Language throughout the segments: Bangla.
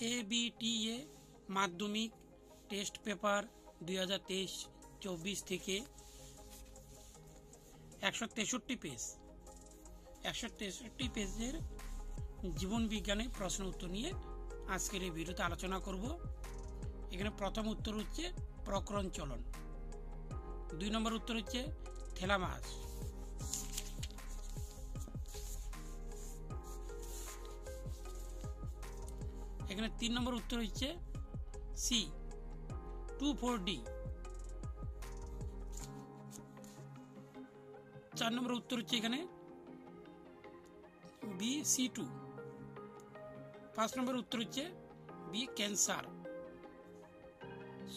ABTA মাধ্যমিক টেস্ট পেপার 2023-24 থেকে 163 পেজ 163 পেজের জীবন বিজ্ঞানের প্রশ্ন উত্তর নিয়ে আজকের এই ভিডিওতে আলোচনা করব। এখানে প্রথম উত্তর হচ্ছে প্রকরণ চলন, 2 নম্বর উত্তর হচ্ছে থ্যালামাস, এখানে 3 নম্বর উত্তর হচ্ছে সি 2,4-D, 4 নম্বর উত্তর হচ্ছে এখানে বি C2, 5 নম্বর উত্তর হচ্ছে বি ক্যান্সার,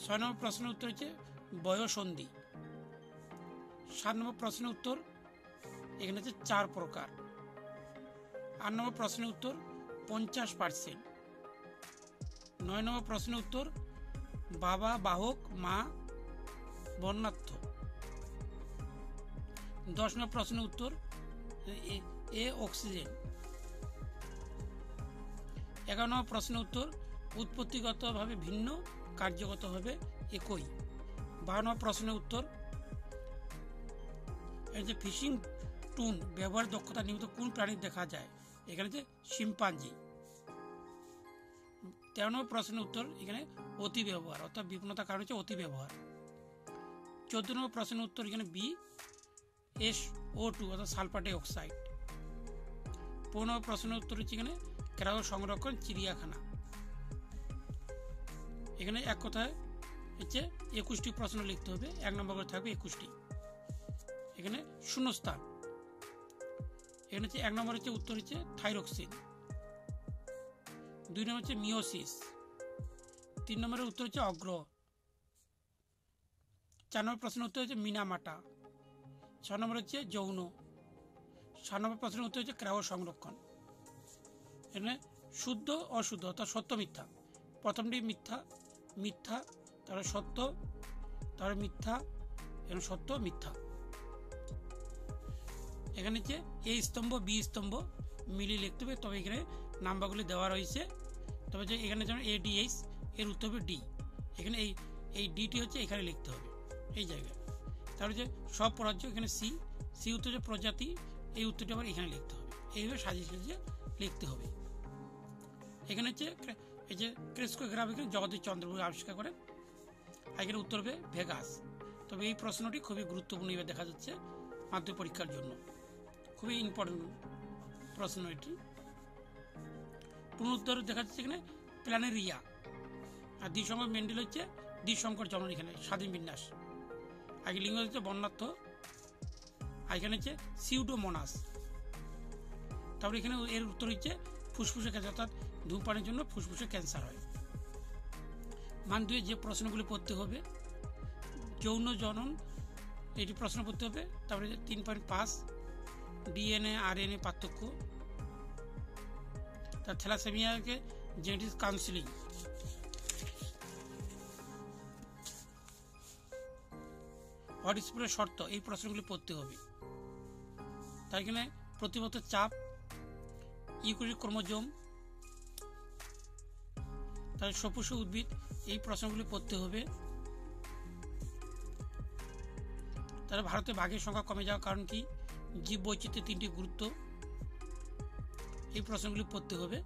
6 নম্বর প্রশ্নের উত্তর হচ্ছে বয়ঃসন্ধি, 7 নম্বর প্রশ্নের উত্তর এখানে হচ্ছে 4 প্রকার, 8 নম্বর প্রশ্নের উত্তর 50%, 9 নম্বর প্রশ্নের উত্তর বাবা বাহক মা বর্ণাঢ্য, 10 নম্বর প্রশ্নের উত্তর এ অক্সিজেন, 11 নম্বর প্রশ্নের উত্তর উৎপত্তিগতভাবে ভিন্ন কার্যগতভাবে একই, 12 নম্বর প্রশ্নের উত্তর এই যে ফিশিং টুন ব্যবহার দক্ষতা নিয়মিত কোন প্রাণীর দেখা যায়, এখানে যে শিম্পাঞ্জি, 13 নম্বর প্রশ্নের উত্তর এখানে অতি ব্যবহার অর্থাৎ বিপন্নতার কারণ হচ্ছে অতি ব্যবহার, 14 নম্বর প্রশ্নের উত্তর এখানে বি SO2 অর্থাৎ সালফার ডাই অক্সাইড, 15 নম্বর প্রশ্নের উত্তর হচ্ছে এখানে ক্রায়ো সংরক্ষণ চিড়িয়াখানা। এখানে এক কথায় হচ্ছে 21টি প্রশ্ন লিখতে হবে, 1 নম্বর করে থাকবে 21টি, এখানে শূন্যস্থান, এখানে হচ্ছে 1 নম্বর হচ্ছে উত্তর হচ্ছে থাইরক্সিন, 2 নম্বর হচ্ছে মিওসিস, 3 নম্বরের উত্তর হচ্ছে অগ্র, 4 নম্বর প্রশ্নের উত্তর হচ্ছে মিনামাটা, 6 নম্বর হচ্ছে যৌন, 7 নম্বর প্রশ্নের উত্তর হচ্ছে ক্রায়ো সংরক্ষণ। এখানে শুদ্ধ অশুদ্ধ অর্থাৎ সত্য মিথ্যা, প্রথমটি মিথ্যা মিথ্যা, তারপরে সত্য, তারপরে মিথ্যা, এখানে সত্য মিথ্যা। এখানে হচ্ছে এ স্তম্ভ বি স্তম্ভ মিলিয়ে লিখতে হবে, তবে এখানে নাম্বারগুলি দেওয়া রয়েছে, তবে যে এখানে যেমন ADH এর উত্তর হবে ডি, এখানে এই ডিটি হচ্ছে এখানে লিখতে হবে এই জায়গায়। তাহলে যে সব প্রজাতি এখানে সি উত্তর যে প্রজাতি, এই উত্তরটি আবার এখানে লিখতে হবে, এইভাবে সাজিয়ে সাজিয়ে লিখতে হবে। এখানে হচ্ছে এই যে ক্রেস্কোগ্রাফ এখানে জগদীশ চন্দ্র বসু আবিষ্কার করেন, এখানে উত্তর হবে ভেগাস। তবে এই প্রশ্নটি খুবই গুরুত্বপূর্ণ এবার দেখা যাচ্ছে মাধ্যমিক পরীক্ষার জন্য, খুবই ইম্পর্টেন্ট প্রশ্ন এটি। পুনরুত্তর দেখা যাচ্ছে এখানে প্ল্যানেরিয়া, আর দ্বিসংকর মেন্ডেল হচ্ছে দ্বিসংকর জনন, এখানে স্বাধীন বিন্যাস, আগে লিঙ্গ হচ্ছে বর্ণাঢ্য, আর এখানে হচ্ছে সিউডোমোনাস। তারপরে এখানে এর উত্তর হচ্ছে ফুসফুসে ক্যান্সার, অর্থাৎ ধূমপানের জন্য ফুসফুসে ক্যান্সার হয়। মান 2 যে প্রশ্নগুলি পড়তে হবে, যৌন জনন এটি প্রশ্ন পড়তে হবে, তারপরে 3.5 DNA RNA পার্থক্য, তার থ্যালাসেমিয়াকে জেনেটিক কাউন্সিলিং, হটস্পটের শর্ত, এই প্রশ্নগুলি পড়তে হবে। তাই এখানে প্রতিবত চাপ, ইউক্যারিওটিক ক্রোমোজোম, তার সপুষ্প উদ্ভিদ, এই প্রশ্নগুলি পড়তে হবে। তারা ভারতে বাঘের সংখ্যা কমে যাওয়ার কারণ কি, জীব বৈচিত্র্যের 3টি গুরুত্ব, এই প্রশ্নগুলি পড়তে হবে।